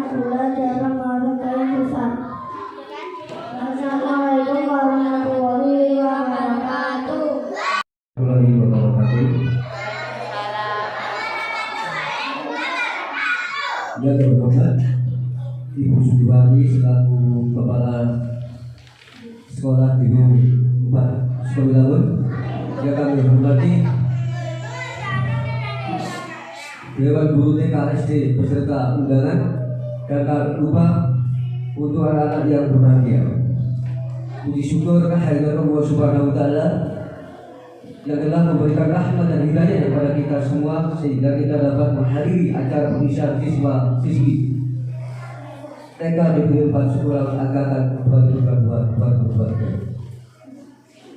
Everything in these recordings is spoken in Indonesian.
anak muda jangan menghargai sesat. Assalamualaikum warahmatullahi wabarakatuh. Ya teman-teman, Ibu Sudiwati selaku Kepala Sekolah di 4 Sekolah Tahun yang kami hormati, Dewan Guru TK SD beserta undangan, dan tak lupa untuk anak-anak yang berbahagia. Puji syukur kehadirat Allah Subhanahu wa Ta'ala yang telah memberikan rahmat dan hidayah kepada kita semua sehingga kita dapat menghadiri acara pengisian siswa-siswi TK Negeri 4 Sekolah Angkatan 2022.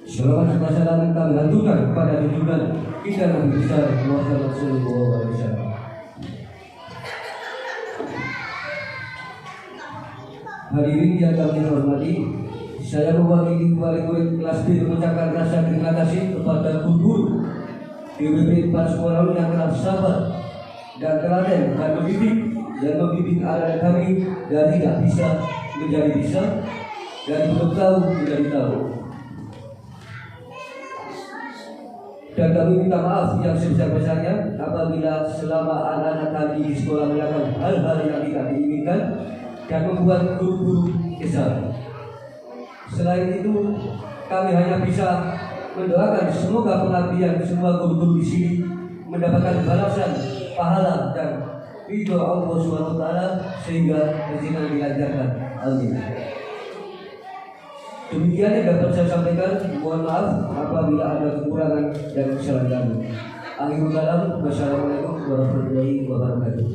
Shalawat serta salam kami haturkan kepada junjungan kita Nabi besar Muhammad sallallahu alaihi wasallam. Hadirin yang kami hormati, saya mewakili wali murid kelas B mengucapkan rasa terima kasih kepada guru DWP 4 Sekolah yang telah sabar dan telaten dan membimbing anak kami dari tidak bisa menjadi bisa, dari belum tahu menjadi tahu. Dan kami minta maaf yang sebesar-besarnya apabila selama anak-anak kami di sekolah melakukan hal-hal yang tidak diinginkan dan membuat guru-guru kesal. Selain itu, kami hanya bisa mendoakan semoga pengabdian semua guru-guru di sini mendapatkan balasan, pahala dan ridho Allah Subhanahu wa Ta'ala sehingga rezeki dilancarkan. Amin. Demikian yang dapat saya sampaikan. Mohon maaf apabila ada kekurangan dan kesalahan kami. Akhirul kalam. Wassalamualaikum warahmatullahi wabarakatuh.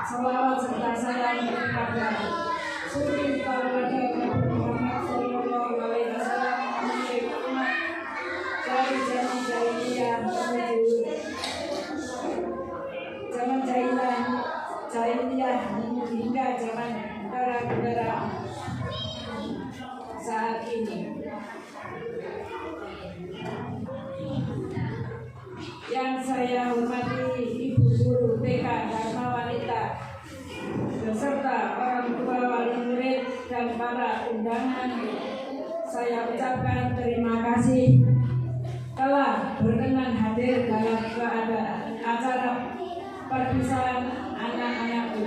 Salawat serta salam kepada suri pahlawan Muhammad sallallahu alaihi wasallam dari zaman jahiliyah menuju zaman jahiliyah hingga zaman negara-negara saat ini. Yang saya hormati Ibu Guru TK Dharma Wanita beserta orang tua, wali murid dan para undangan, saya ucapkan terima kasih telah berkenan hadir dalam acara perpisahan anak-anakku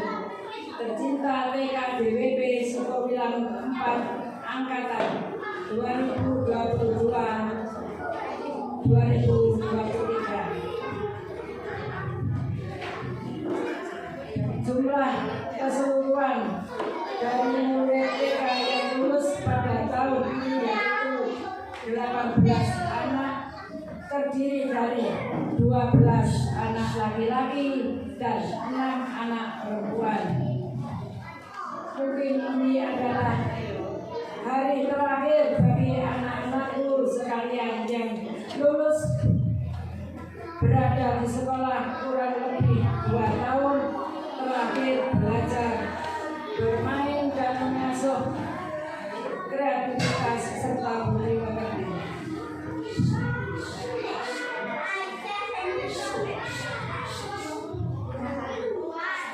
tercinta TK DWP Sukowilang 4 Angkatan 2022-2023. Jumlah keseluruhan dari murid TK yang lulus pada tahun ini yaitu 18 anak, terdiri dari 12 anak laki-laki dan 6 anak perempuan. Mungkin ini adalah hari terakhir bagi anak-anakku sekalian yang lulus berada di sekolah kurang lebih 2 tahun terakhir belajar, bermain dan mengasuh kreativitas serta budi pekerti.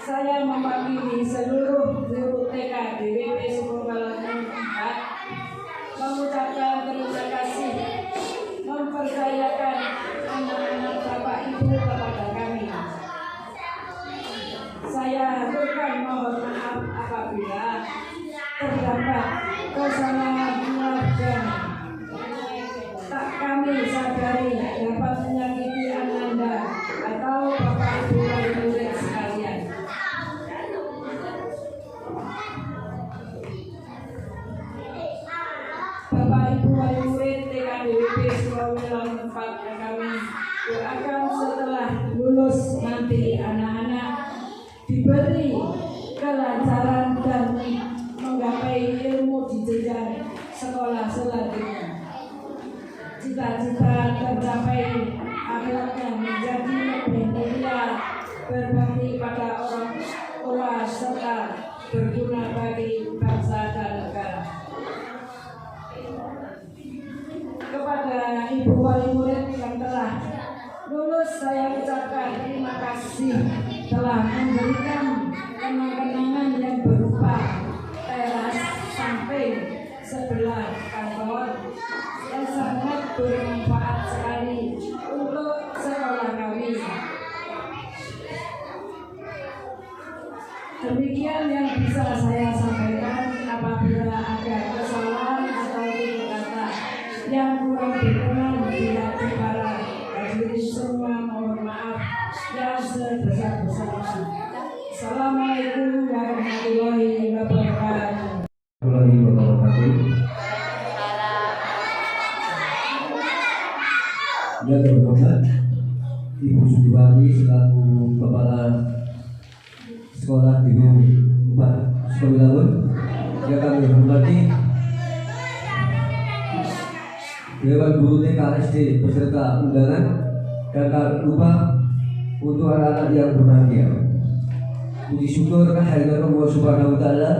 Saya mewakili seluruh guru TK DWP Sukowilang 4 mengucapkan terima kasih mempercayakan anak-anak Bapak Ibu kepada kami. Saya haturkan mohon maaf apabila terdapat kesalahan dan tak kami sadari dapat menyakiti Anda atau Bapak Ibu wali murid sekalian. Bapak Ibu wali murid TK DWP Sukowilang 4 kami doakan setelah lulus nanti anak-anak diberi kelancaran dan menggapai ilmu di jenjang sekolah selanjutnya. Cita-cita tercapai akhirnya menjadi lebih mulia, berbakti pada orang tua serta berguna bagi bangsa dan negara. Kepada Ibu wali murid yang sekaligus saya ucapkan terima kasih telah memberikan kenang-kenangan yang berupa teras samping sebelah kantor yang sangat bermanfaat sekali untuk sekolah kami. Demikian yang bisa saya sampaikan. Apabila ada kesalahan atau kata yang kurang berkenan di hati para hadirin semua, mohon maaf yang sebesar-besarnya. Assalamualaikum warahmatullahi wabarakatuh. Warahmatullahi wabarakatuh. Ya, teman-teman, Ibu Sudiwati selaku Kepala Sekolah di 4 Sekolah Laut yang kami hormati, Dewan Guru TK SD beserta undangan, dan tak lupa untuk anak-anak yang berbahagia. Puji syukur kehadirat Allah Subhanahu wa Ta'ala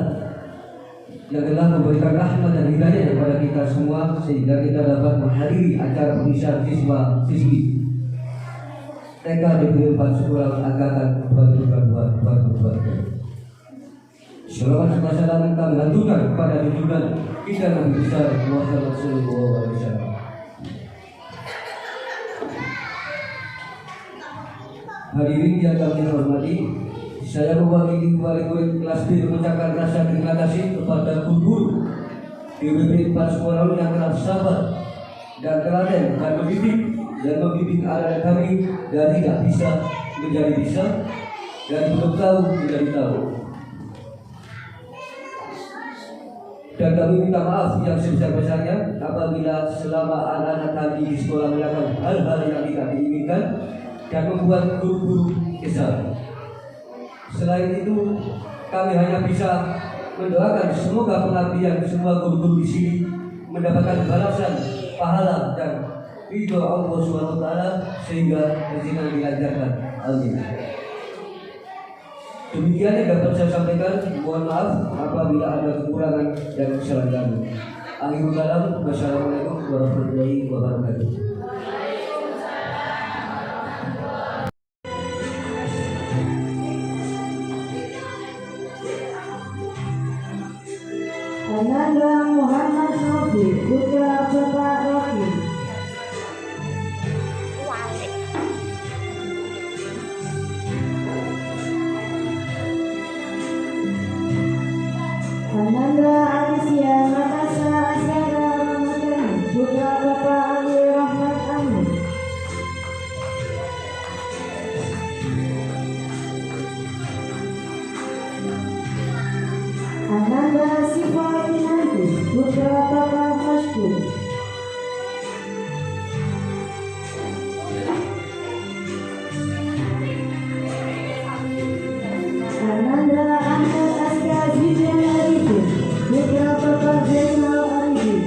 yang telah memberikan rahmat dan hidayah kepada kita semua sehingga kita dapat menghadiri acara pengisian siswa-siswi TK Negeri 4 Sekolah Angkatan 2022. Shalawat serta salam kami haturkan kepada junjungan kita Nabi besar Muhammad sallallahu alaihi wasallam. Hadirin yang kami hormati, saya mewakili wali murid kelas B mengucapkan rasa terima kasih kepada guru DWP 4 Sekolah yang telah sabar dan telaten dan membimbing anak kami dari tidak bisa menjadi bisa, dari belum tahu menjadi tahu. Dan kami minta maaf yang sebesar-besarnya apabila selama anak-anak kami di sekolah melakukan hal-hal yang tidak diinginkan dan membuat guru-guru kesal. Selain itu, kami hanya bisa mendoakan semoga pengabdian semua guru-guru di sini mendapatkan balasan, pahala dan ridho Allah Subhanahu wa Ta'ala sehingga rezeki dilancarkan. Amin. Demikian yang dapat saya sampaikan. Mohon maaf apabila ada kekurangan dan kesalahan kami. Akhirul kalam. Wassalamualaikum warahmatullahi wabarakatuh. Ananda Muhammad Novi, putra Bapak Rofi. Ananda Alicia Natasha Asyara Ramadhani, putra Bapak Ali Rahmat Amin. Ananda Siva Kinanti, putra Bapak Maskur. Ananda Ahmad Aska Zidan Arifin, putra Bapak Zainal Arifin.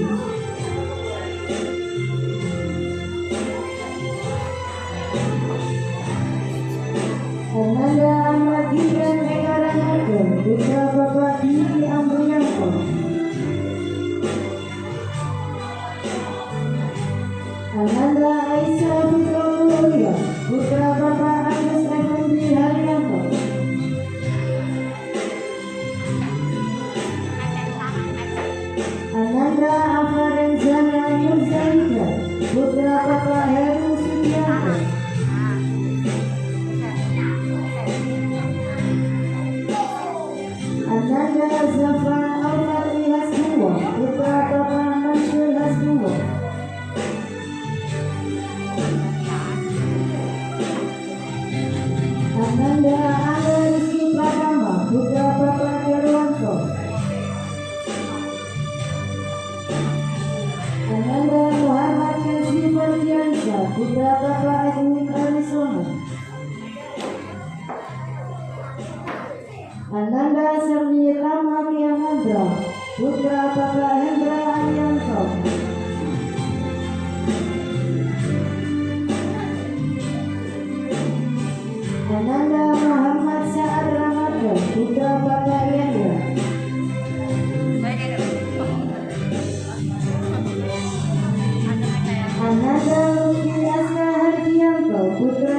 Ananda Ahmad Gibran Eka Ranarjo, putra Bapak Diki Amriyanto. Ananda Aisyah Fitrululya, putra Bapak Agus Effendi Haryanto. Ananda Afarenzana Yurzahida, putra Bapak Heru Subianto. Ananda Zafar Al-Fatih Hasbuwa, putra Bapak Mansur Hasbuwa. Ananda Ana Rizky Pratama, putra Bapak Jarwanto. Ananda Muhammad Kasih Fardiansa, putra Bapak Edwin Arisono. Ananda Serni Rama Kiahandra, putra Bapak Hendra Arianto. Ananda Muhammad Sa'ad Ramadan, putra Bapak Yendra. Ananda Lutfi Aska Hardianto, putra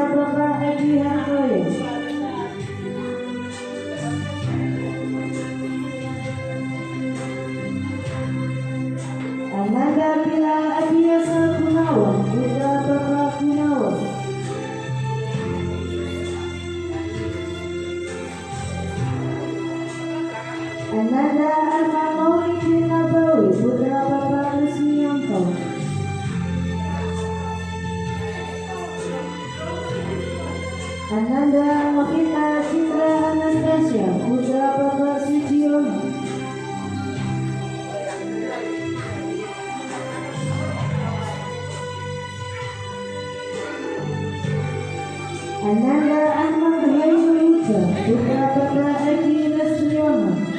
Ananda Arman Maulidin Nabawi putra Bapak Rusmianto. Ananda Novita Citra Anastasia putra Bapak Sujiono. Ananda Ahmad Hairul Huda putra Bapak Edi Lesriono.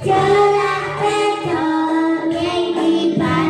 Jalan pedang yang dibalik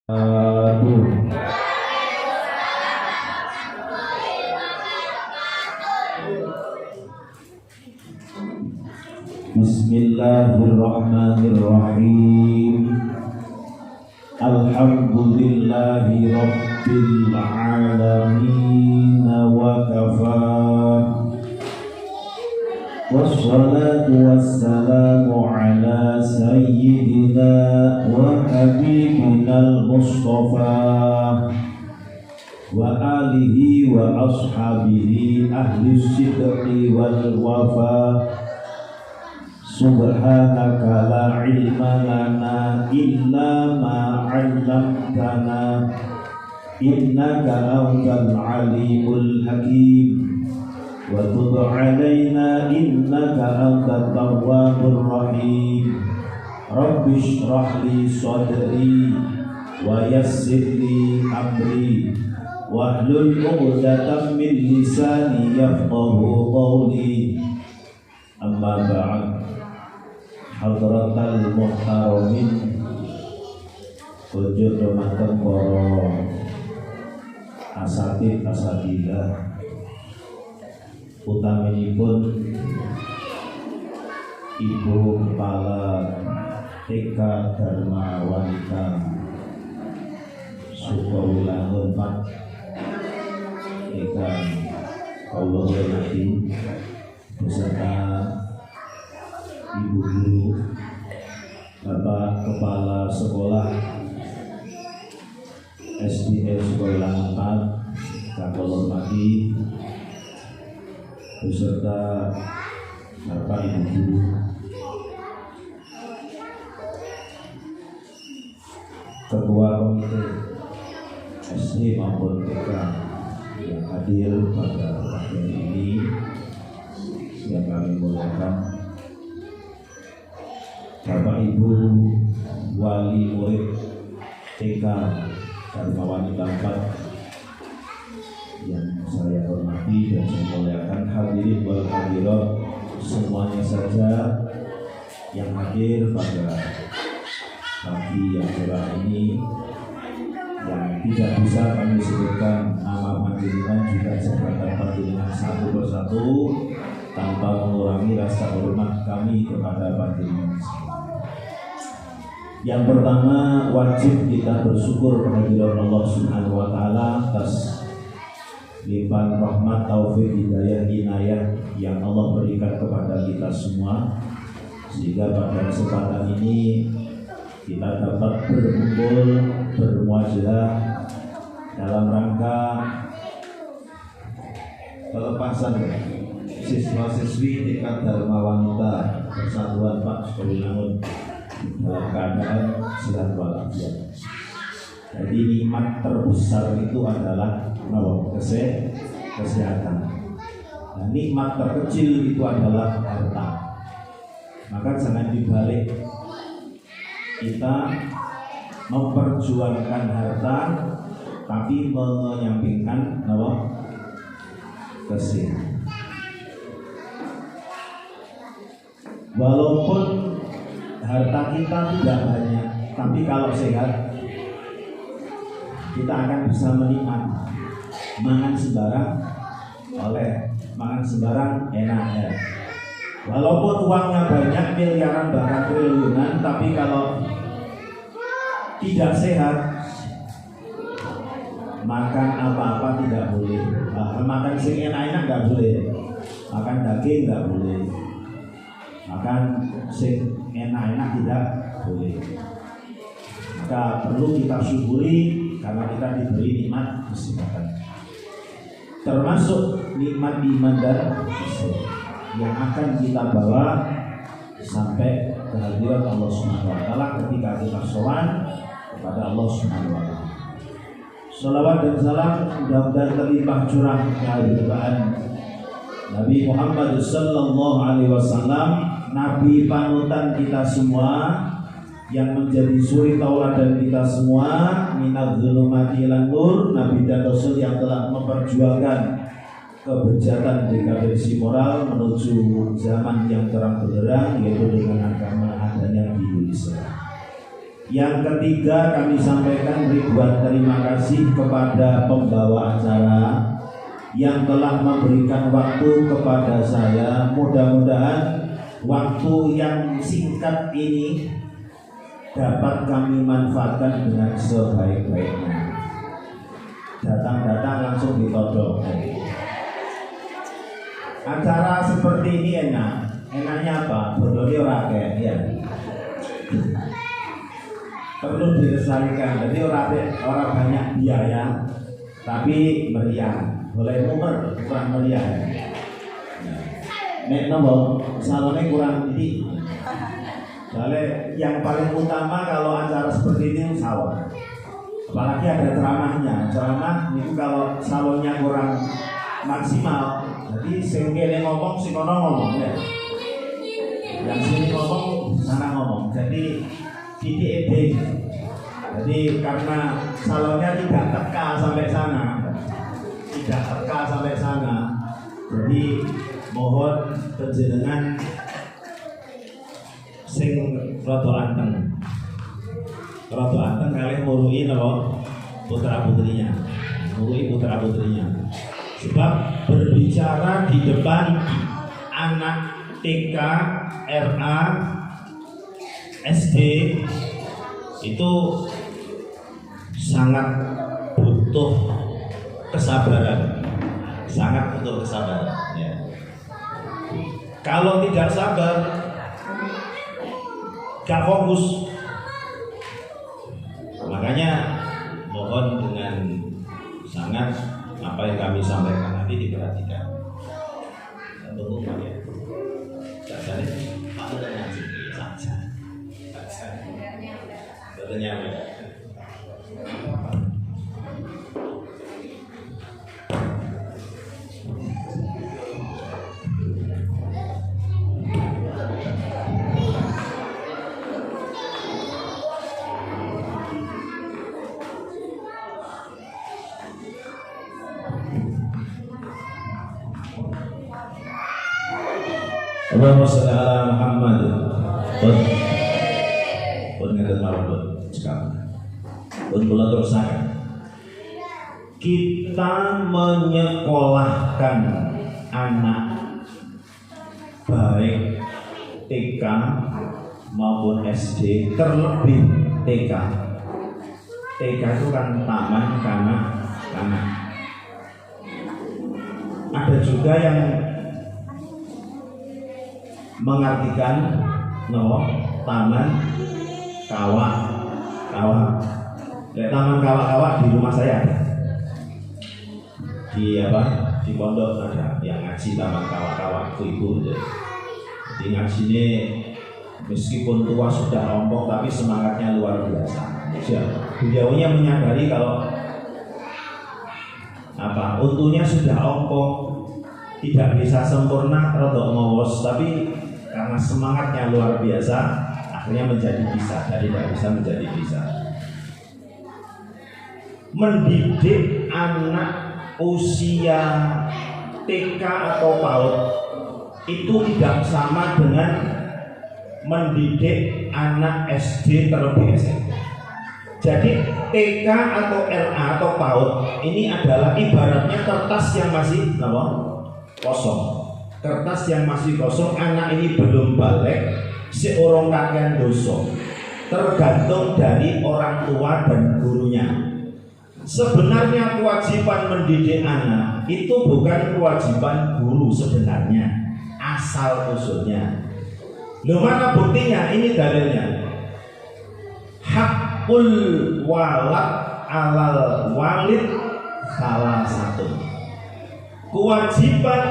Bismillahirrahmanirrahim. Alhamdulillahi rabbil alamin wa kafa. Wassalatu wassalamu ala sayyidina wa habibina al-mustafa wa alihi wa ashabihi ahli sidqi wal wafa. Subhanaka la ilma lana illa ma 'allamtana innaka antal alimul hakim wa tub 'alaina innaka antat tawwabur rahim. Rabbi shrah li sadri wa yassir li amri wahlul 'uqdatam min lisani yafqahu qawli. Amma ba'd. Hadratal muhtaramin, wujud dumateng para asatidah utaminipun Ibu Kepala TK Dharma Wanita Sukawilangun Pak ingkang kula hormati beserta Ibu Guru, Bapak Kepala Sekolah SDN Sukawilangun 4, kang kula hormati beserta Bapak Ibu Guru, Ketua Komite SD maupun TK yang hadir pada pagi ini yang kami muliakan, Bapak Ibu Wali Murid TK Dharma Wanita 4 yang saya hormati dan saya muliakan, hadirin wal hadirat semuanya saja yang hadir pada pagi yang cerah ini, yang tidak bisa kami sebutkan nama panjenengan, juga jabatan panjenengan satu persatu tanpa mengurangi rasa hormat kami kepada panjenengan. Yang pertama, wajib kita bersyukur kehadiran Allah Subhanahu wa taala atas limpahan rahmat, taufik, hidayah, inayah yang Allah berikan kepada kita semua, sehingga pada kesempatan ini kita dapat berkumpul, bermuajah dalam rangka pelepasan siswa-siswi tingkat Dharma Wanita Persatuan Pak Sukawilangun dalam keadaan sehat walafiat. Jadi nikmat terbesar itu adalah kesehatan. Nah, nikmat terkecil itu adalah harta. Maka jangan dibalik, kita memperjuangkan harta tapi menyampingkan kesehatan. Walaupun harta kita tidak banyak, tapi kalau sehat kita akan bisa menikmati. Mangan sembarang oleh, mangan sembarang enak ya. Walaupun uangnya banyak, miliaran bahkan triliunan, tapi kalau tidak sehat, makan apa-apa tidak boleh. Makan sing enak-enak nggak boleh, makan daging nggak boleh, makan sing enak-enak tidak boleh. Maka perlu kita syukuri karena kita diberi nikmat kesehatan, termasuk nikmat iman dan Islam yang akan kita bawa sampai kehadiran Allah Subhanahu wa taala ketika kita sowan kepada Allah Subhanahu wa taala. Shalawat dan salam mudah-mudahan terlimpah curah kehadiraan Nabi Muhammad sallallahu alaihi wasallam, nabi panutan kita semua, yang menjadi suri tauladan kita semua, minadz zulumati ilan nur, nabi dan rasul yang telah memperjuangkan kebejatan dekadensi moral menuju zaman yang terang benderang, yaitu dengan agama adanya di Islam. Yang ketiga, kami sampaikan ribuan terima kasih kepada pembawa acara yang telah memberikan waktu kepada saya. Mudah-mudahan waktu yang singkat ini dapat kami manfaatkan dengan sebaik-baiknya. Datang-datang langsung ditodong. Acara seperti ini enaknya apa? Bodoni ora akeh ya. Perlu dilestarikan. Jadi orang banyak biaya, tapi meriah. Boleh nomor kurang meriah. Nek nomor salonnya kurang ini. Soalnya yang paling utama kalau acara seperti ini sawah. Apalagi ada ceramahnya. Ceramah itu kalau salonnya kurang maksimal, jadi sengkene ngomong si kono ngomong ya. Yang sini ngomong, sana ngomong. Jadi titik. Jadi karena salonnya tidak teka sampai sana, jadi mohon panjenengan sing rada anteng kalian murui napa putra putrinya. Sebab berbicara di depan anak TK, RA, SD itu sangat butuh kesabaran, ya. Kalau tidak sabar, gak fokus. Makanya mohon dengan sangat apa yang kami sampaikan nanti diperhatikan. Tunggu ya. Jadi Pak ngaji saja. Betulnya ya. Allahumma sholli ala Muhammad. Pun ngeten mawon sekarang. Pun kula terusaken. Kita menyekolahkan anak baik TK maupun SD, terlebih TK. TK itu kan taman kanak-kanak. Ada juga yang mengartikan taman kawak. Taman kawak di rumah saya ada. Di pondok ada yang ngaji taman kawak ibu. Jadi ngaji ini meskipun tua sudah ompong tapi semangatnya luar biasa. Beliaunya menyadari kalau untunya sudah ompong, tidak bisa sempurna atau ngowos, tapi karena semangatnya luar biasa akhirnya menjadi bisa, dari tidak bisa menjadi bisa. Mendidik anak usia TK atau PAUD itu tidak sama dengan mendidik anak SD terlebih SMP. Jadi TK atau RA atau PAUD ini adalah ibaratnya kertas yang masih kosong. Kertas yang masih kosong, anak ini belum balik, seorang kakean dosa. Tergantung dari orang tua dan gurunya. Sebenarnya kewajiban mendidik anak itu bukan kewajiban guru sebenarnya, asal usulnya. Loh, mana buktinya? Ini dalilnya. Hakul walad alal walid salah satu. Kewajiban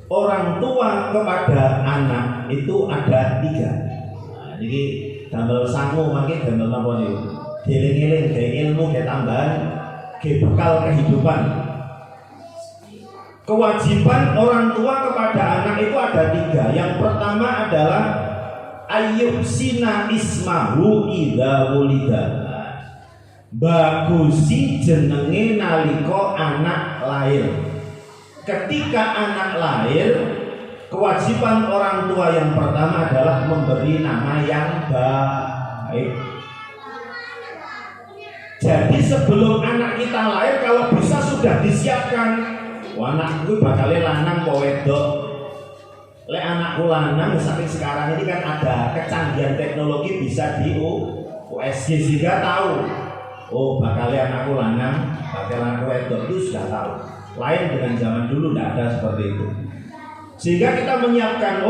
orang tua kepada anak itu ada 3. Jadi damel sangu makin damel napa niku? Dieling-eling gawe ilmu gawe tambahan gawe bekal kehidupan. Kewajiban orang tua kepada anak itu ada 3. Yang pertama adalah ayyusina ismahu idza wulida. Bagusi jenenge nalika anak lahir. Ketika anak lahir, kewajiban orang tua yang pertama adalah memberi nama yang baik. Jadi sebelum anak kita lahir, kalau bisa sudah disiapkan, anakku bakal lanang apa wedok. Lek anakku lanang, sampai sekarang ini kan ada kecanggihan teknologi bisa di USG sehingga tahu, oh bakal anakku lanang, bakal anakku wedok, itu sudah tahu. Lain dengan zaman dulu tidak ada seperti itu. Sehingga kita menyiapkan,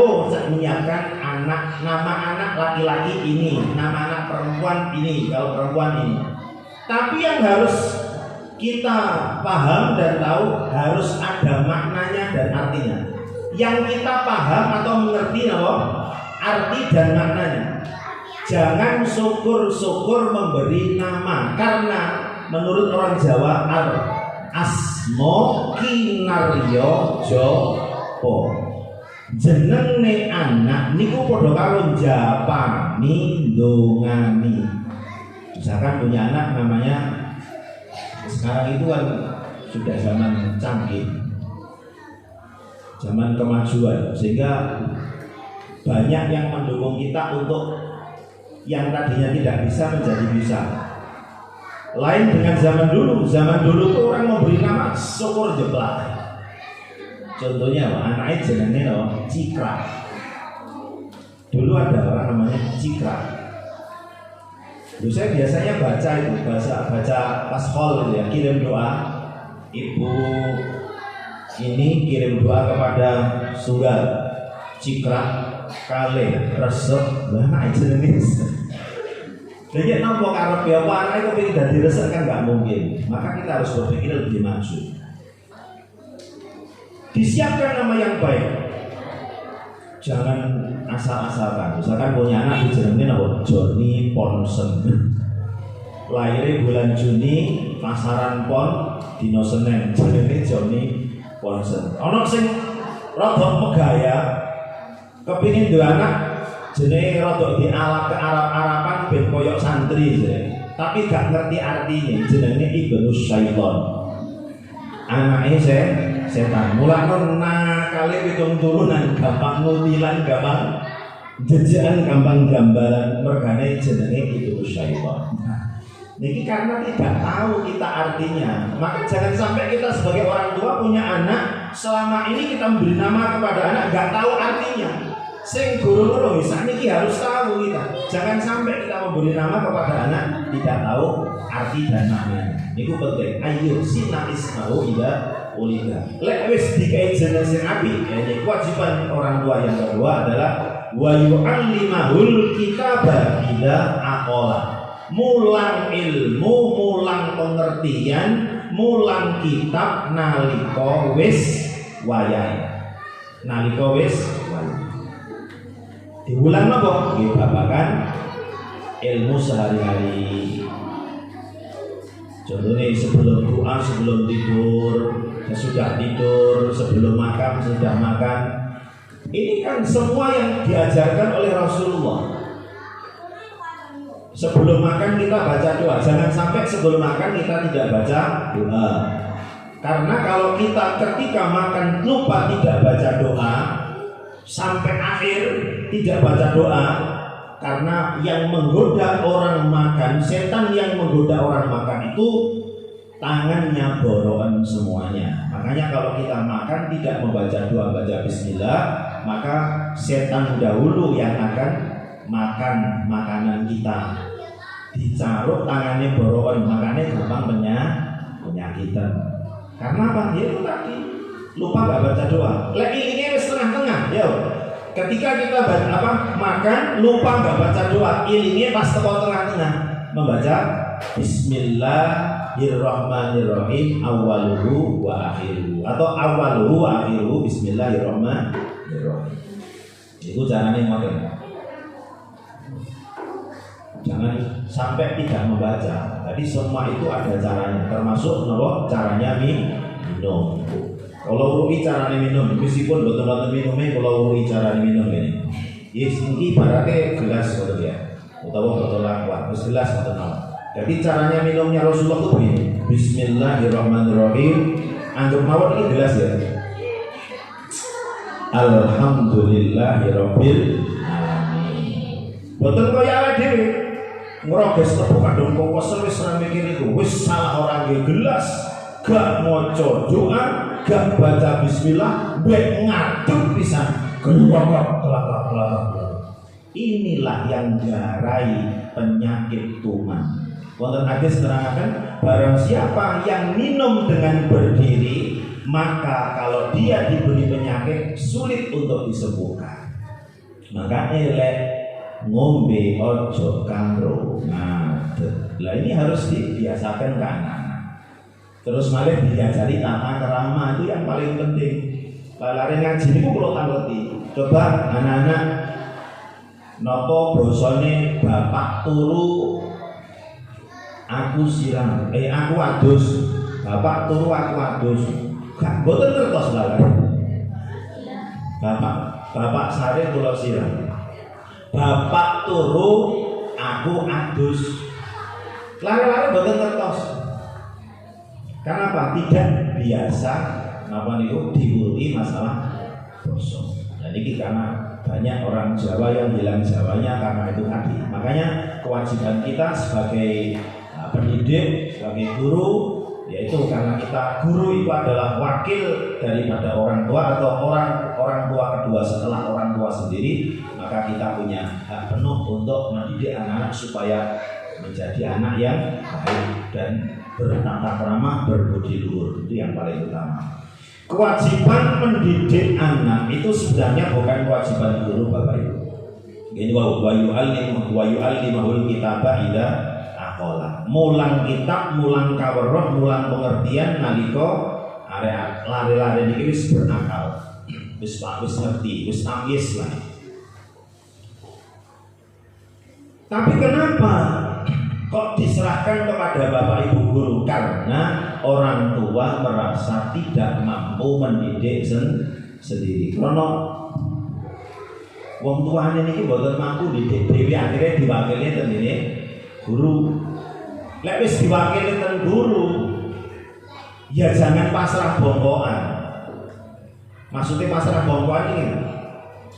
menyiapkan anak, nama anak laki-laki ini, nama anak perempuan ini, kalau perempuan ini. Tapi yang harus kita paham dan tahu harus ada maknanya dan artinya. Yang kita paham atau mengerti arti dan maknanya. Jangan syukur-syukur memberi nama, karena menurut orang Jawa asmo kinaryo jopo. Jenenge anak niku padha karo japani ndongani. Misalkan punya anak namanya, sekarang itu kan sudah zaman canggih, zaman kemajuan, sehingga banyak yang mendukung kita untuk yang tadinya tidak bisa menjadi bisa. Lain dengan zaman dulu tuh orang memberi nama syukur jeblak. Contohnya anaknya jenenge Cikra. Dulu ada orang namanya Cikra. Dulu saya biasanya baca pas hall gitu ya, kirim doa. Ibu ini kirim doa kepada Surat Cikra Kale resep anak jenis. Jadi nampak karep ya apa anak itu pengen dadi resep kan nggak mungkin. Maka kita harus berpikir lebih maju. Disiapkan nama yang baik. Jangan asal-asalkan. Misalkan punya anak dijenengin apa? Johnny Ponsen. Lahirnya bulan Juni, pasaran Pon, dino Senin. Jenenge Johnny Ponsen. Ono sing rada megaya, kepingin duwe anak jenenge rada dialap ke Arab-Araban ben koyok santri jenenge. Tapi gak ngerti artinya, jenenge Ibnu Syaiton. Anaknya setan. Mulane nakale pitung turunan, gampang nutilan, gampang jejekan, gampang gambaran, mergane jenenge Ibnu Syaiton. Niki karena tidak tahu kita artinya. Maka jangan sampai kita sebagai orang tua punya anak, selama ini kita memberi nama kepada anak gak tahu artinya. Sing guru-guru sakniki harus tahu kita. Jangan sampai kita memberi nama kepada anak tidak tahu arti dan maknanya. Niku penting. Ayo sina ismau ida ulida. Lek wis dikai jeneng sing apik, ya kewajiban orang tua yang kedua adalah wa yu'allimahul kitaba ila aqala. Mulang ilmu, mulang pengertian, mulang kitab nalika wis wayahe. Nalika wis wayahe. Diulang apa? Babakan ilmu sehari-hari. Contohnya sebelum doa, sebelum tidur, sesudah tidur, sebelum makan, sesudah makan. Ini kan semua yang diajarkan oleh Rasulullah. Sebelum makan kita baca doa. Jangan sampai sebelum makan kita tidak baca doa. Karena kalau kita ketika makan lupa tidak baca doa, sampai akhir tidak baca doa, karena yang menggoda orang makan, setan yang menggoda orang makan itu tangannya borokan semuanya. Makanya kalau kita makan tidak membaca doa, baca bismillah, maka setan dahulu yang akan makan makanan kita. Dicaruk tangannya borokan, makanya gampang penyakitan. Karena apa? Ya itu tadi lupa gak baca doa. Lek ilingnya wis tengah-tengah, yo. Ketika kita makan lupa gak baca doa, ilingnya pas tengah-tengah membaca Bismillahirrahmanirrahim awaluhu wa akhiruhu, atau awaluhu wa akhiruhu Bismillahirrahmanirrahim. Itu caranya modern. Jangan sampai tidak membaca. Tadi semua itu ada caranya, termasuk caranya minum. Kalau rugi caranya minum, meskipun betul-betul minumnya kalau rugi caranya minum ini. Yes, ini ibaratnya gelas gitu ya, atau botol aqua, gelas atau nol. Jadi caranya minumnya Rasulullah itu begini. Bismillahirrahmanirrahim. Anggap mawon ini gelas ya. Alhamdulillahirabbil alamin. Betul kaya awake dhewe. ngeroges tepuk kandung komposer wis ora mikir iku, wis salah orang nggih gelas, gak maca doa, gak baca bismillah, mbek ngaduk pisan. Inilah yang garai penyakit tuman. Wonten hadis terangkan, barang siapa yang minum dengan berdiri, maka kalau dia diberi penyakit sulit untuk disembuhkan. Maka elek ngombe ojo karo ngadeg. Lah ini harus dibiasakan ke anak-anak. Terus malah diajari tata kerama, itu yang paling penting. Lari ngaji ini perlu ngerti. Coba anak-anak nopo bosone bapak turu aku siram, aku adus. Bapak turu aku adus. Gak boten kertos lali. Bapak sare kula siram. Bapak turu aku adus. Lari-lari boten kertos. Kenapa? Tidak biasa napa niku diuruti masalah bosok. Jadi karena banyak orang Jawa yang bilang Jawanya karena itu tadi. Makanya kewajiban kita sebagai pendidik, sebagai guru, yaitu karena kita guru itu adalah wakil daripada orang tua atau orang tua kedua setelah orang tua sendiri, maka kita punya hak penuh untuk mendidik anak-anak supaya menjadi anak yang baik dan bertata krama, berbudi luhur. Itu yang paling utama. Kewajiban mendidik anak itu sebenarnya bukan kewajiban guru Bapak Ibu. Ini wa yu'allimahul kitaba idza aqala. Mulang kitab, mulang kaweruh, mulang pengertian nalika arek lari-lari niki wis berakal. Wis ngerti, wis tamyiz lah. Tapi kenapa kok diserahkan kepada Bapak Ibu guru? Karena orang tua merasa tidak mampu mendidik sendiri. Karena wong tuane niki mboten mampu didik dhewe, akhirnya diwakili ten guru. Lek wis diwakili ten guru, ya jangan pasrah bongkoan. Maksudnya pasrah bongkoan ini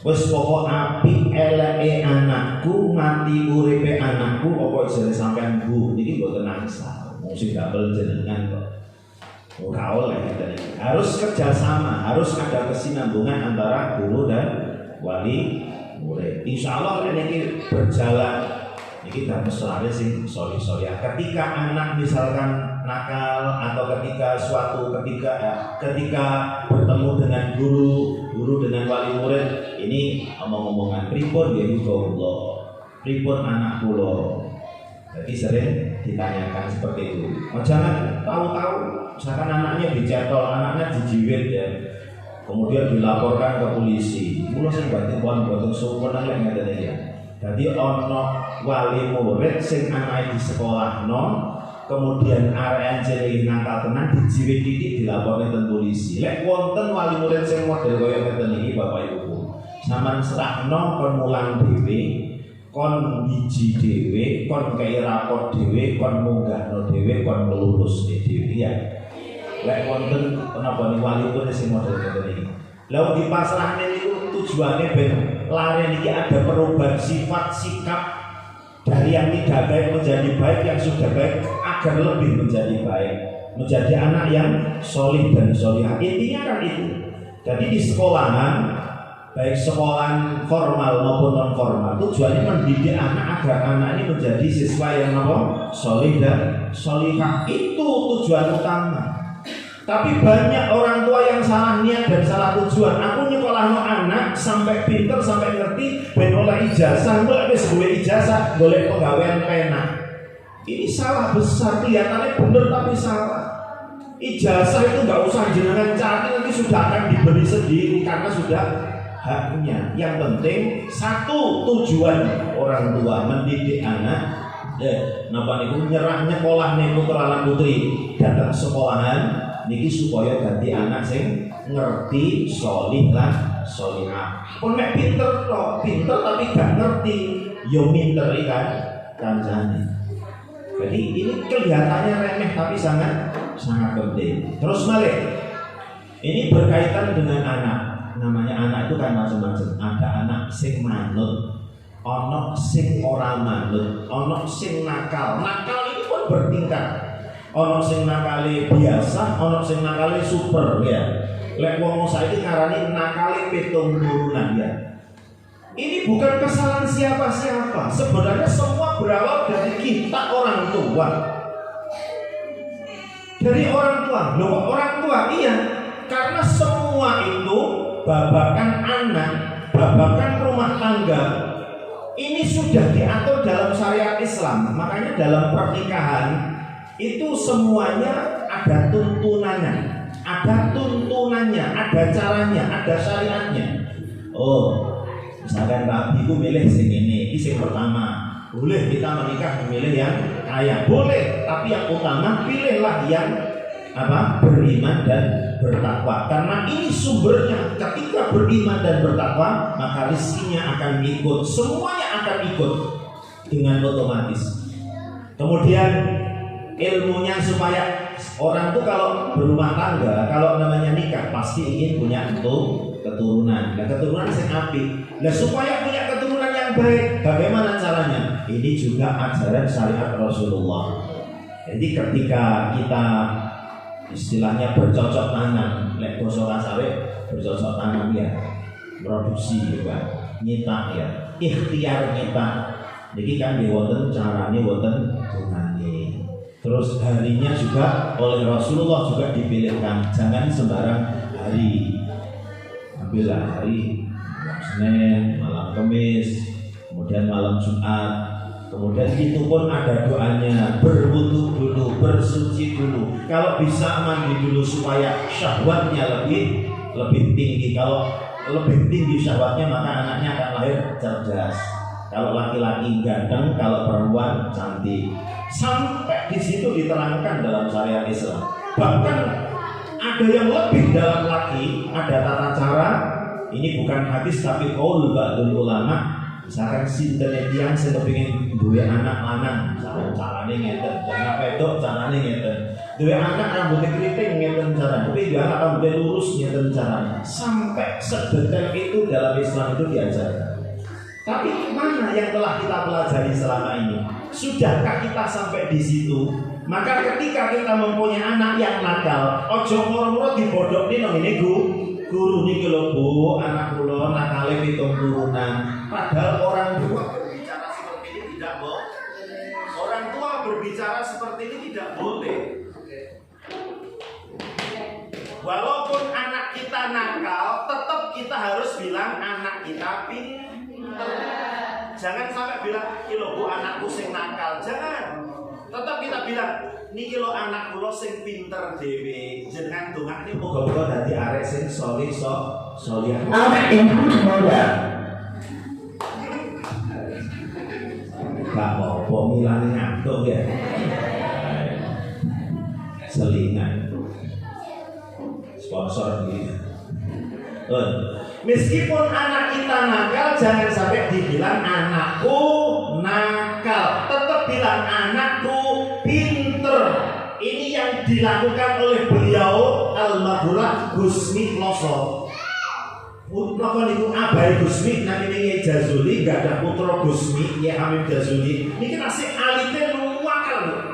wis pokok apik eleke anakku, mati uripe anakku, apa jane sampean Bu niki mboten nangsa. Mesti double jenengan kok. Ora oleh harus kerjasama, harus ada kesinambungan antara guru dan wali murid. Insyaallah ini berjalan. Ini kita mesra sing sorry. Ketika anak misalkan nakal atau ketika ketika bertemu dengan guru dengan wali murid, ini omong-omongan pripun ya Allah, pripun anak kula. Jadi sering ditanyakan seperti itu. Jangan tahu-tahu misalkan anaknya dicetol, anaknya dijiwit ya, kemudian dilaporkan ke polisi. Mula sing batin sumpun nang lek ngeten iki ya. Dadi ana wali murid sing anake di sekolahno, kemudian arek cilik nakal tenan dijiwit titik dilaporkan ke polisi. Lek wonten wali murid sing model kaya ngeten iki Bapak Ibu, sampean serahno kon mulang dhewe, kon biji dhewe, kon kei rapor dhewe, kon munggahno dhewe, kon ngelurus dhewe ya. Lek wonten napa niku wali pun sing model ngeten iki. Lah dipasrahne niku tujuane ben lare niki ada perubahan sifat sikap dari yang tidak baik menjadi baik, yang sudah baik agar lebih menjadi baik, menjadi anak yang solih dan solihah. Intinya kan itu. Jadi di sekolahan, baik sekolahan formal maupun non formal, tujuannya mendidik anak agar anak ini menjadi siswa yang solih dan solihah. Itu tujuan utama. Tapi banyak orang tua yang salah niat dan salah tujuan. Aku nyekolahno anak sampai pinter, sampai ngerti, ben oleh ijazah, boleh wis golek ijazah, golek pegawaian pena. Ini salah besar, kelihatannya benar tapi salah. Ijazah itu nggak usah jenengan cari, nanti sudah akan diberi sendiri karena sudah haknya. Yang penting satu tujuan orang tua mendidik anak. Napa niku nyerah nyekolah nih putra lan putri datang sekolahan niki supaya ganti anak sing ngerti solih lan solihah. Pun mek pinter kok, pinter tapi gak ngerti, yo minter ikan kancane. Jadi ini kelihatannya remeh tapi sangat penting. Terus balik, ini berkaitan dengan anak. Namanya anak itu kan macam-macam. Ada anak sing manut, ono sing ora manut, ono sing nakal. Nakal ini pun bertingkat. Ono sing nakale biasa, ono sing nakale super ya. Lek wong saiki ngarani nakale 7 turunan ya. Ini bukan kesalahan siapa-siapa. Sebenarnya semua berawal dari kita orang tua. Dari orang tua. Loh, orang tua iya. Karena semua itu babakan anak, babakan rumah tangga ini sudah diatur dalam syariat Islam. Makanya dalam pernikahan itu semuanya ada tuntunannya, ada caranya, ada syariatnya. Oh, misalkan Nabi ku milih sing ini sing pertama. Boleh kita menikah memilih yang kaya, boleh, tapi yang utama pilihlah yang beriman dan bertakwa. Karena ini sumbernya. Ketika beriman dan bertakwa, maka rezekinya akan ikut, semuanya akan ikut dengan otomatis. Kemudian ilmunya supaya orang tuh kalau berumah tangga, kalau namanya nikah pasti ingin punya keturunan. Nah, keturunan sing apik. Nah, supaya punya keturunan yang baik, bagaimana caranya? Ini juga ajaran syariat Rasulullah. Jadi ketika kita istilahnya bercocok tanam, lek basa kasare bercocok tanam ya, produksi juga, nyetak ya, ikhtiar nyetak. Jadi kan wonten carane wonten dungane. Terus harinya juga oleh Rasulullah juga dipilihkan, jangan sembarang hari. Ambillah hari malam Senin, malam Kamis, kemudian malam Jumat. Kemudian itu pun ada doanya, berwudu dulu, bersuci dulu. Kalau bisa mandi dulu supaya syahwatnya lebih tinggi. Kalau lebih tinggi syahwatnya maka anaknya akan lahir cerdas. Kalau laki-laki ganteng, kalau perempuan cantik. Sampai di situ diterangkan dalam syariat Islam. Bahkan ada yang lebih dalam lagi, ada tata cara. Ini bukan hadis tapi qaul ba'dul ulama. Misalkan sinten tiyang sing kepengin duwe anak lanang, misalkan carane ngeten, jangan pedok carane ngeten. Duwe anak rambutnya keriting ngeten carane, tapi duwe anak rambutnya lurus ngeten carane. Sampai sedetail itu dalam Islam itu diajarkan. Tapi mana yang telah kita pelajari selama ini? Sudahkah kita sampai di situ? Maka ketika kita mempunyai anak yang nakal, ojo moro-moro dibodhokne nang ngene guru niki lho Bu, anak kula nakale 7 turunan. Padahal orang tua berbicara seperti ini tidak boleh. Orang tua berbicara seperti ini tidak boleh. Walaupun anak kita nakal, tetap kita harus bilang anak kita pintar. Jangan sampai bilang, "Iki lho Bu, anakku sing nakal." Jangan. Tetap kita bilang, niki lo anak kula sing pinter dhewe. Jenengan dongakne muga-muga dadi arek sing solihah. Gak apa-apa milane ngantuk ya. Selingan. Sponsor gitu. Meskipun anak kita nakal, jangan sampai dibilang anakku nakal. Tetap bilang anakku pinter. Ini yang dilakukan oleh beliau Al-Maghfurah Gusmi Loso. Napa niku Abai Gusmi namine Jazuli, gak ada putra Gusmi ya Hamid Jazuli. Niki tasih alite nuwakal.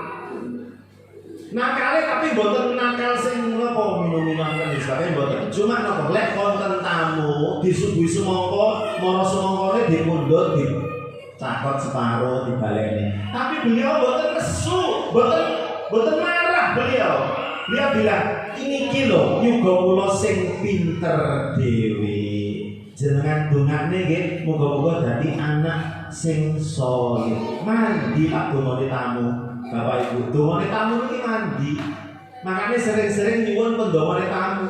Nakale tapi mboten nakal sing napa minum-minuman misalnya mboten. Cuma napa lek wonten tamu disuguhi semangka, mara semangkane dipundhut dicakot separo dibaleni. Tapi beliau mboten nesu, mboten marah beliau. Beliau bilang, "Ini ki lho yuga kula sing pinter dhewe. Jenengan dongane nggih muga-muga dadi anak sing saleh." Mandi Pak dongane tamu. Bapak Ibu, dongane tamu iki mandi. Makanya sering-sering nyuwun pendongane tamu.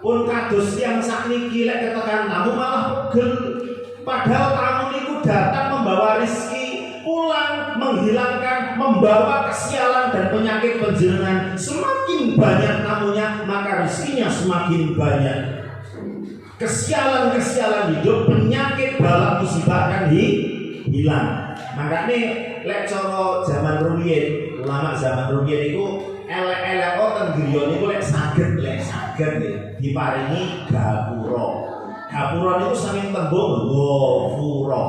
Pun kados yang sakniki lek ketekan tamu malah pegel. Padahal tamu niku datang membawa rezeki, pulang menghilangkan, membawa kesialan dan penyakit panjenengan. Semakin banyak tamunya, maka rezekinya semakin banyak. Kesialan-kesialan hidup, penyakit bala musibah akan hilang. Makanya lek cara zaman rumiyin, ulama zaman rumiyin itu elek-elek ten griya niku lek saged diparingi gapura. Gapura niku saking tembung ghafura.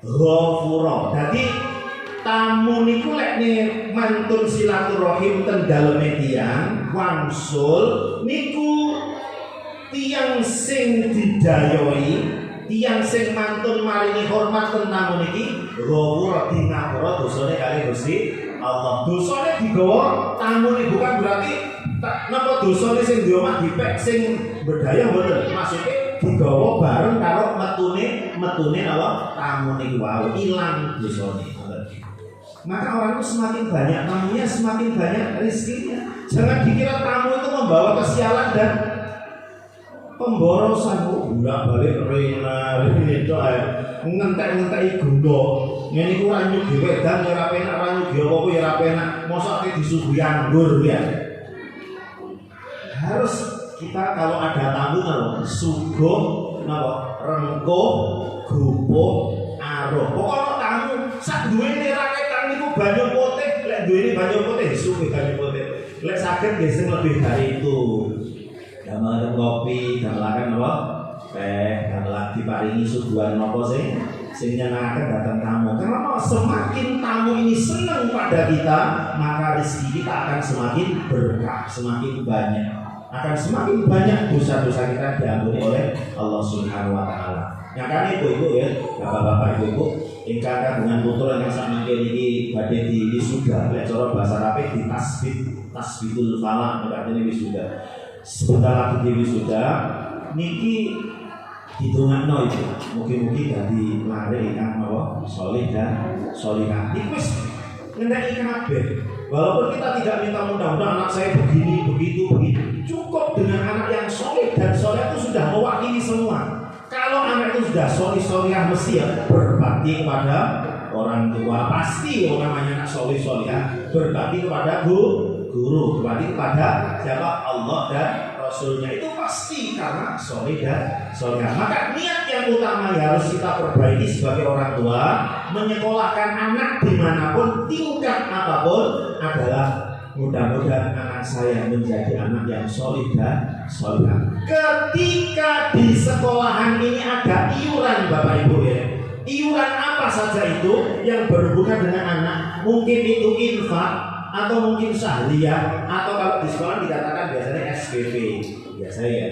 ghafura. Dadi tamu niku lek mantun silaturahim ten daleme tiyang wangsul niku tiyang sing didayoi, tiyang sing mantun maringi hormat ten tamu niki ghafura dinapura dosane kali Gusti Allah. Dosane digawa tamu niki bukan berarti napa dosane sing diomak dipek sing berdaya mboten. Maksude digawa bareng karo metune napa tamu niki wae ilang dosane. Maka orang itu semakin banyak tamunya, semakin banyak rezekinya. Jangan dikira tamu itu membawa kesialan dan pemborosan. Bolak balik rena itu ngentek gula. Ngene iku ora nyugi wedan ya ora penak, ora nyugi apa-apa ya ora penak. Mosok disuguhi anggur ya. Harus kita kalau ada tamu napa suguh napa rengkuh gupuk aruh. Pokoknya tamu sak duwene rakyat niku banyu putih, lek duwene banyu putih suwe banyu putih. Lek saged nggih sing lebih dari itu. Gamelan kopi, gamelan apa? Teh, gamelan diparingi suguhan napa sing nyenengaken datang tamu. Karena semakin tamu ini senang pada kita, maka rezeki kita akan semakin berkah, semakin banyak. Akan semakin banyak dosa-dosa kita diampuni oleh Allah Subhanahu wa taala. Ya kan ibu-ibu ya, bapak-bapak ibu-ibu, ingkang kagungan putra yang sakniki niki badhe di wisuda, lek cara bahasa Arab di tasbitul falak artine wisuda. Sebentar lagi di wisuda niki ditungakno itu. Mugi-mugi dadi lare ingkang napa saleh dan salihah. Iku wis ngendheki kabeh. Walaupun kita tidak minta mudah-mudahan anak saya begini, begitu. Cukup dengan anak yang soleh dan soleh itu sudah mewakili semua. Kalau anak itu sudah soleh-solehah mesti ya berbakti kepada orang tua. Pasti namanya anak soleh-solehah berbakti kepada guru, berbakti kepada siapa Allah dan Rasulnya. Itu pasti karena soleh dan solehah. Maka niat yang utama yang harus kita perbaiki sebagai orang tua menyekolahkan anak dimanapun tingkat apapun adalah mudah-mudahan anak saya menjadi anak yang soleh dan solehah. Ketika di sekolahan ini ada iuran Bapak Ibu ya, iuran apa saja itu yang berhubungan dengan anak, mungkin itu infak atau mungkin syahriyah atau kalau di sekolah dikatakan biasanya SPP biasanya ya.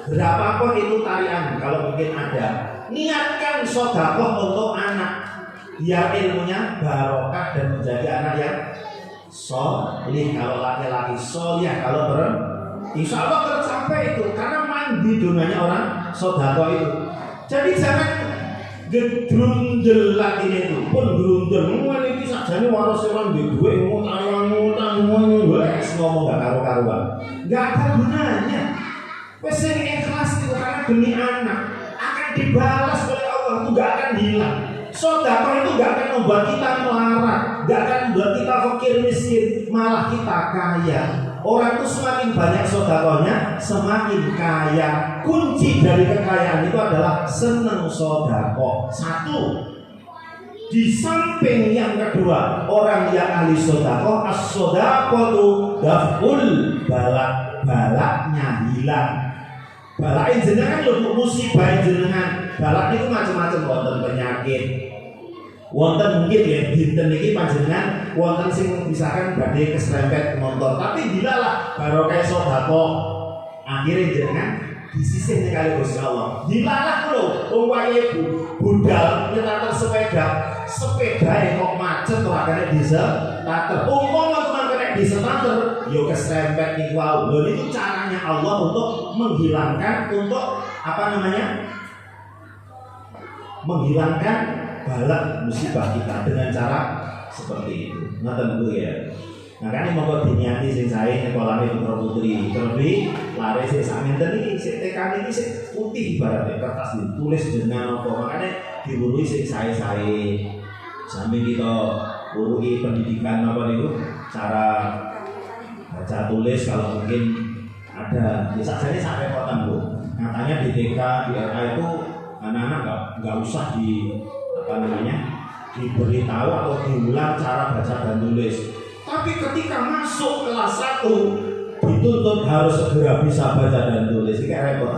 Berapapun itu tarian kalau mungkin ada, niatkan sedekah untuk anak biar ilmunya barokah dan menjadi anak yang soleh. Kalau laki-laki soleh, kalau insya Allah tercapai itu karena mandi donanya orang sedekah itu. Jadi jangan gedrundel lagi itu pun gerundel ngomong ini sajane waras orang di duwe ngomong utang ngomong gak karu-karuan, gak ada gunanya. Wes sing ikhlas itu karena demi anak akan dibalas oleh Allah, itu gak akan hilang. Sedekah itu gak akan membuat kita melarat, gak akan membuat kita fakir miskin, malah kita kaya. Orang itu semakin banyak sedekahnya, semakin kaya. Kunci dari kekayaan itu adalah senang sedekah. Satu. Di samping yang kedua, orang yang ahli sedekah, as-sedaqatu daf'ul balaknya hilang. Balak jenengan lho musibah jenengan. Balak itu macam-macam, wonten penyakit. Wonten mungkin ya dinten iki panjenengan wonten sing misalkan badhe keserempet motor, tapi dilalah barokah sedekah akhirnya jenengan disisihne kali Gusti Allah. Dilalah lho wong wae budal nyetar sepeda kok macet ora kena disetater. Umpama cuma kena disetater yo keserempet niku wae. Lho itu caranya Allah untuk menghilangkan menghilangkan balak musibah kita dengan cara seperti itu. Ngoten niku ya. Makanya monggo diniati sing sae sekolahane putra putri terlebih lare sing sakmenten iki sik tekan iki sik putih ibaratnya kertas ditulis dengan apa. Makanya diurui sing sae-sae. Sampai kita urui pendidikan apa niku cara baca tulis kalau mungkin ada. Biasanya sampai kotan Bu. Katanya di TK di RA itu anak-anak nggak usah diberitahu atau diulang cara baca dan tulis. Tapi ketika masuk kelas 1 dituntut harus segera bisa baca dan tulis. Ini kayak repot.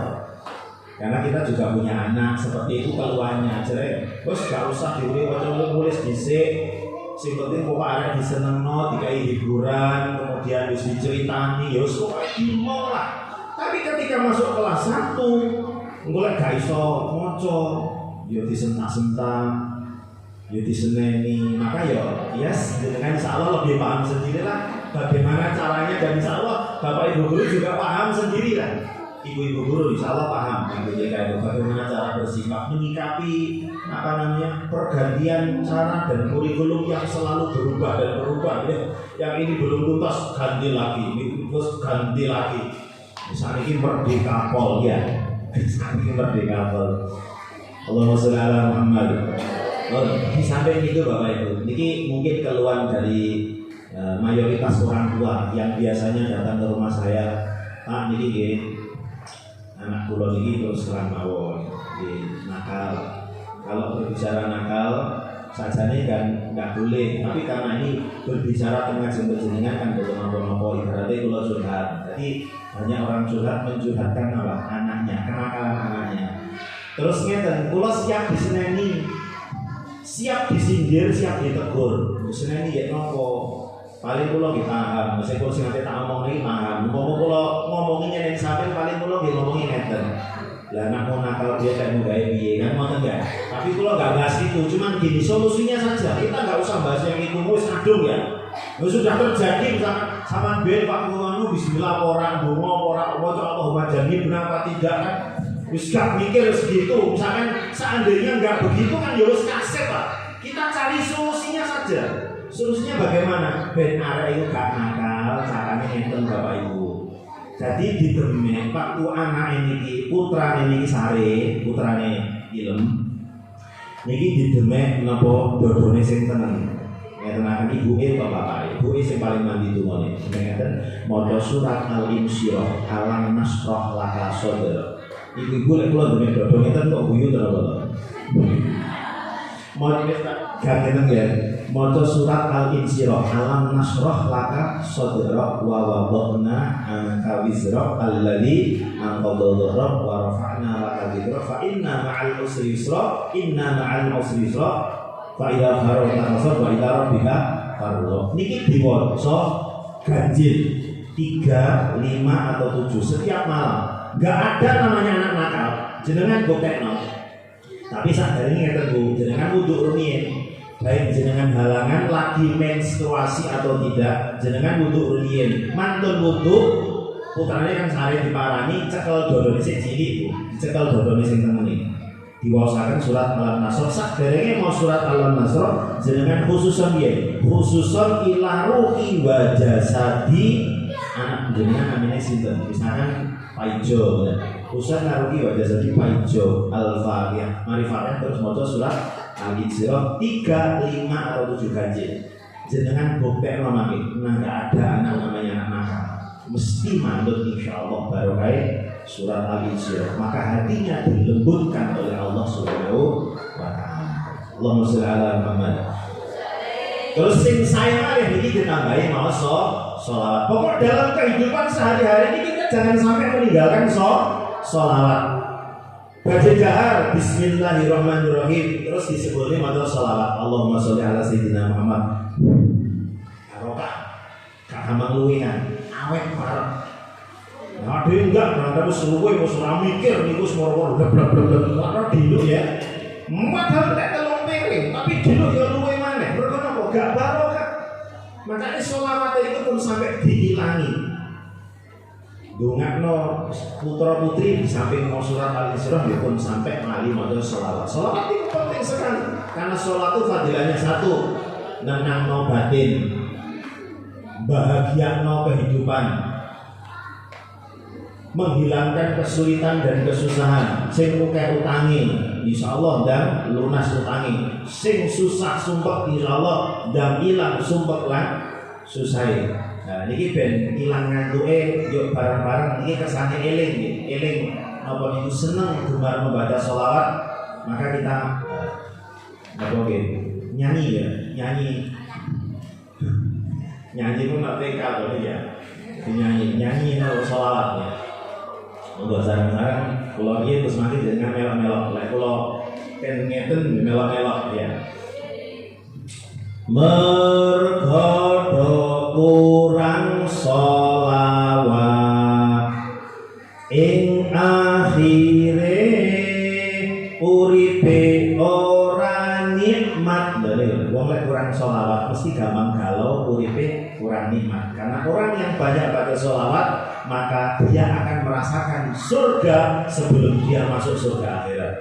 Karena kita juga punya anak seperti itu keluarnya. Jadi, bos gak usah nulis dhisik. Sing penting kok arek disenengno, dikai hiburan, kemudian wis diceritani, ya wis kok dimong lah. Tapi ketika masuk kelas 1, golek gak iso maca, ya disentak-sentak, ya diseneni. Maka ya yes, dengan insyaallah lebih paham sendirilah bagaimana caranya, dan insyaallah Bapak Ibu guru juga paham sendirilah. Ibu-ibu guru insya Allah paham itu bagaimana cara bersikap menyikapi pergantian cara dan kurikulum yang selalu berubah dan berubah ya. Yang ini belum tuntas ganti lagi, ini terus ganti lagi. Misalnya ini merdeka pol ya, ini merdeka pol. Allahumma sholli ala Muhammad. Di samping itu Bapak Ibu, ini mungkin keluhan dari mayoritas orang tua yang biasanya datang ke rumah saya. Pak, ini anak kula niki terus terang mawon nakal. Kalau berbicara nakal sajane kan nggak boleh, tapi karena ini berbicara tentang jenengan kan belum apa-apa, ibaratnya kula curhat. Jadi banyak orang curhat mencurhatkan apa anaknya, kenakalan anaknya. Terus ngeten, kula siap diseneni, siap disindir, siap ditegur. Diseneni ya nopo? Paling kula nggih paham, mesti kula sing ate tak omong iki paham. Umpama kula ngomonginnya ning sampeyan paling kula nggih ngomongin ngeten. Lah nek mau nakal dia kayak mau gawe piye kan ngoten enggak. Tapi kula enggak bahas itu, cuman gini solusinya saja. Kita enggak usah bahas yang itu wis kadung ya. Wis sudah terjadi misalkan sama ben Pak Guru bismillah orang donga ora waca Allahumma jamin berapa tidak kan. Wis gak mikir segitu. Misalkan seandainya enggak begitu kan ya wis kaset Pak. Kita cari solusinya saja. Solusinya bagaimana? Ben arek itu gak nakal, caranya ngeten Bapak Ibu. Jadi didemek waktu anak ini putrane niki sare, putrane ilem. Niki didemek napa dodone sing tenang. Ngeten akan ibuke bapak, ibuke sing paling mandi tungone. Ngeten maca surat Al-Insyirah, alam nasrah laka sadra. Ibu-ibu lek kula demek dodone ngeten kok guyu to kok. Mohon ngeten ya. Maca surat Al-Insyirah, alam nasrah laka sadra wa wada'na anka wizra alladzi anqadha dhahrak wa rafa'na laka dhikra fa inna ma'al usri yusra inna ma'al usri yusra fa idza faragta fansab wa ila rabbika farghab. Niki diwaca ganjil 3, 5 atau 7 setiap malam. Enggak ada namanya anak nakal. Jenengan bokekno. Tapi sadari ngeten Bu, jenengan wudu rumiyin. Baik jenengan halangan lagi menstruasi atau tidak, jenengan wudu rumiyin. Mantun wudu, putrane kan sare diparani cekel dodone sing cilik Bu, dicekel dodone sing tengen. Diwaosaken surat Al-Nasr. Saderenge mau surat Al-Nasr, jenengan khususon piye? Khususon ila ruhi wa jasadi anak jenengan namanya sinten? Misalkan Paijo, khusus naruhi wa jasadi Paijo Al-Fatihah. Mari Fatihah terus maca surat Al-Insyirah 3, 5 atau 7 ganjil. Jenengan buktekno mangke, enggak ada anak namanya anak nakal. Mesti manut insyaallah barokah surat Al-Insyirah. Maka hatinya dilembutkan oleh Allah Subhanahu wa taala. Allahumma sholli ala Muhammad. Terus sing saya malih iki ditambahi mau sholawat. Pokok dalam kehidupan sehari-hari ini kita jangan sampai meninggalkan sholawat. Baca jahar bismillahirrahmanirrahim terus disebutnya maca sholawat Allahumma sholli ala sayyidina Muhammad. Barokah gak gampang luwihan awet bareng. Nah, dia enggak nang wis luwe wis ora mikir niku semoro blek-blek ora diluk ya. Padahal tek telung piring tapi diluk ya luwe maneh. Mergo napa gak barokah. Makanya sholawat itu pun sampai dihilangi. Dongakno putra putri di samping mau surat Al-Insyirah ya pun sampai lali maca sholawat. Sholawat itu penting sekali karena sholawat itu fadilahnya satu, nenangno batin, bahagiano kehidupan, menghilangkan kesulitan dan kesusahan. Sing akeh utangi insyaallah dan lunas utangi. Sing susah sumpek insyaallah dan ilang sumpek lan susah. Nah, niki ben ilang ngantuke yuk bareng-bareng niki kesane eling nggih. Eling napa niku seneng gemar membaca sholawat, maka kita napa nggih nyanyi ya, nyanyi. Nyanyi pun nak TK to ya. Nyanyi nol sholawat ya. Untuk sarang-sarang kula iki terus mati dengan melok-melok. Lek kula kan ngeten melok-melok ya. Mergo kurang sholawat ing akhire uripe ora nikmat. Lho, wong lek kurang sholawat mesti gampang galau, uripe kurang nikmat. Karena orang yang banyak baca sholawat maka dia akan merasakan surga sebelum dia masuk surga akhirat.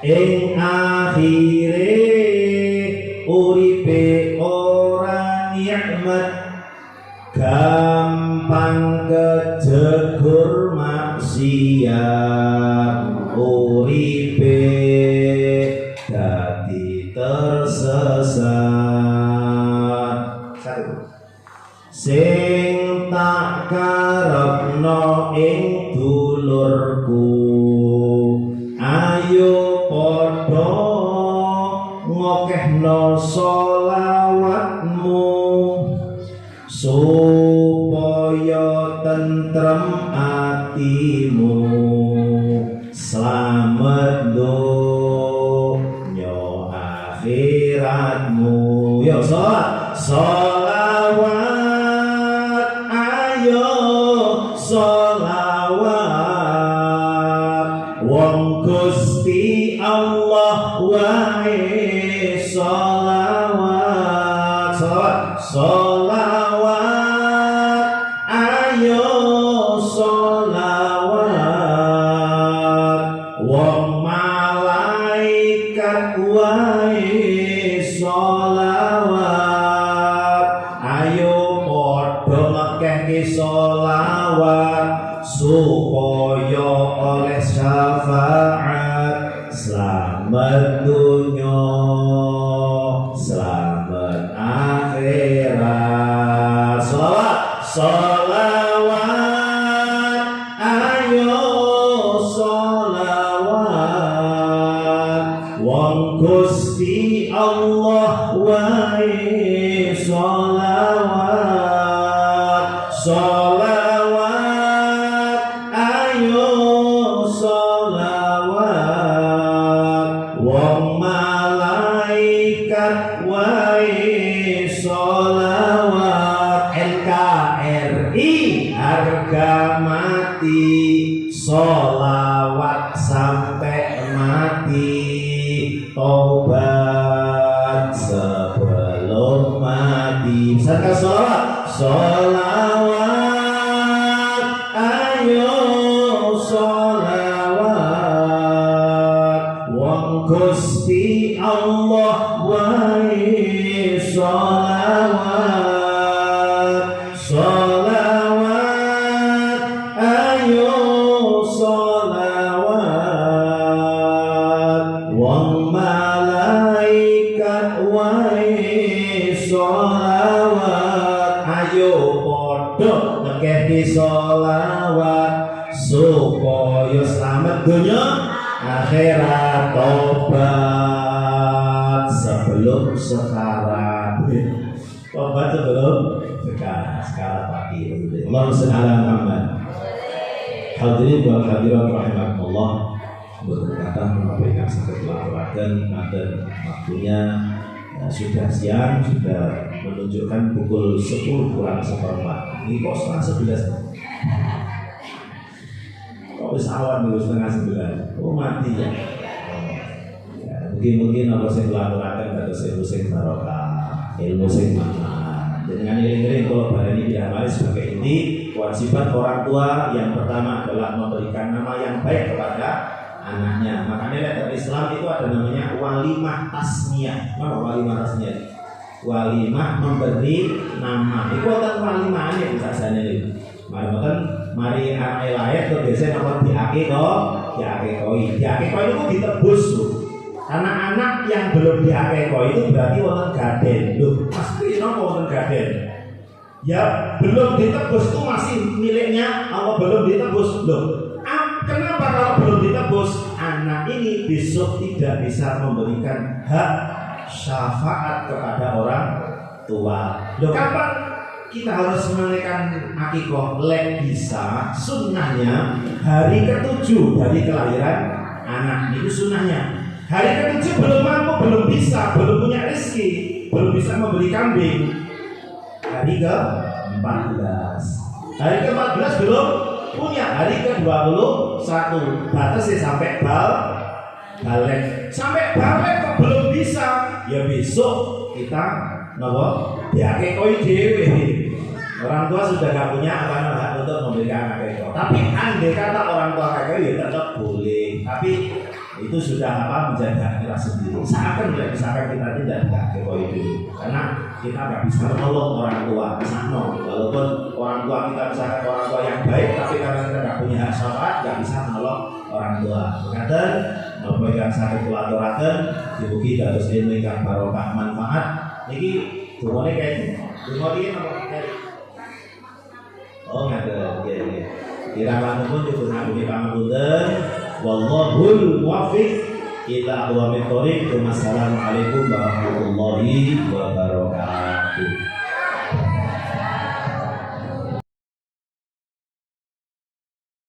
Ing akhire uripe ora nikmat, gampang kejegur maksiat, uripe dadi tersesat. Satu. Sing tak karepno ing dulurku, ayo padha ngokehno sholawatmu supaya tentrem atimu, slamet donya akhiratmu. Yo sholawat, ayo sholawat, wong Gusti Allah wae sholawat. Sholawat, ayo sholawat, wong malaikat wae sholawat, ayo padha ngekehke sholawat supaya oleh syafaat, slamet dunya, slamet akhirat. Sholawat, ayo sholawat, wong Gusti Allah wae sholawat. Sholawat, ayo sholawat, wong malaikat wae sholawat. NKRI harga mati, sholawat sampai mati, tobat sebelum mati. Misalkan sholawat, ayo sholawat, wong Gusti Allah wae sholawat. Sholawat, ayo sholawat, wong malaikat wae sholawat. Ayo padha ngekehke sholawat supaya slamet dunya akhirat, tobat sebelum sekarang. Tobat sebelum sekarang pagi. Allahumma shalli ala Muhammad. Hadirin wal hadirat rahimakumullah, berkata memberikan sakit laporan dan waktunya sudah siang, sudah menunjukkan pukul 10 kurang seperempat. Ini kok setengah 11? Kok bisa awan dulu setengah 9? Oh mati ya. Mungkin apa saya laporan pada ilmu sing barokah, ilmu sing manfaat. Dengan iring-iring kalau pada ini tidak mari sebagai inti kewajiban orang tua yang pertama adalah memberikan nama yang baik kepada anaknya. Makanya dalam Islam itu ada namanya walimah tasmiyah. Apa walimah tasmiyah? Walimah memberi nama. Itu kan walimah ini biasanya ini. Mari anak lahir tuh biasanya nomor diakekoi itu ditebus loh. Anak-anak yang belum diakekoi itu berarti wonten gaden. Loh, pasti napa wonten gaden? Ya belum ditebus itu masih miliknya Allah, belum ditebus. Loh, kenapa kalau belum ditebus? Anak ini besok tidak bisa memberikan hak syafaat kepada orang tua. Loh, kapan? kita harus menaikkan akikoh lek bisa, sunnahnya hari ke-7 dari kelahiran anak, itu sunnahnya. Hari ke-7 belum mampu, belum bisa, belum punya rezeki, belum bisa membeli kambing. Hari ke-14, hari ke-14 belum punya, hari ke-21 batasnya sampai balik. Sampai balik kok belum bisa, ya besok kita nopo diake koi dewe. Orang tua sudah gak punya hak untuk memberikan akeko. Tapi andai kata orang tua akeko ya tetap boleh. Tapi itu sudah menjaga kita sendiri. Misalkan kita tidak diakeko itu, karena kita gak bisa menolong orang tua. Walaupun orang tua kita misalkan orang tua yang baik, tapi karena kita gak punya hak syafaat, gak bisa menolong orang tua. Kata memberikan sakit kulaturakan, dibuki terus ilmu yang barokah manfaat. Niki semuanya kayak ini. Semuanya kayak oh ngada, ya. Kira-kira pun cukup nabi pangapunten. Wallahul muwaffiq ila aqwamit thoriq. Wassalamualaikum warahmatullahi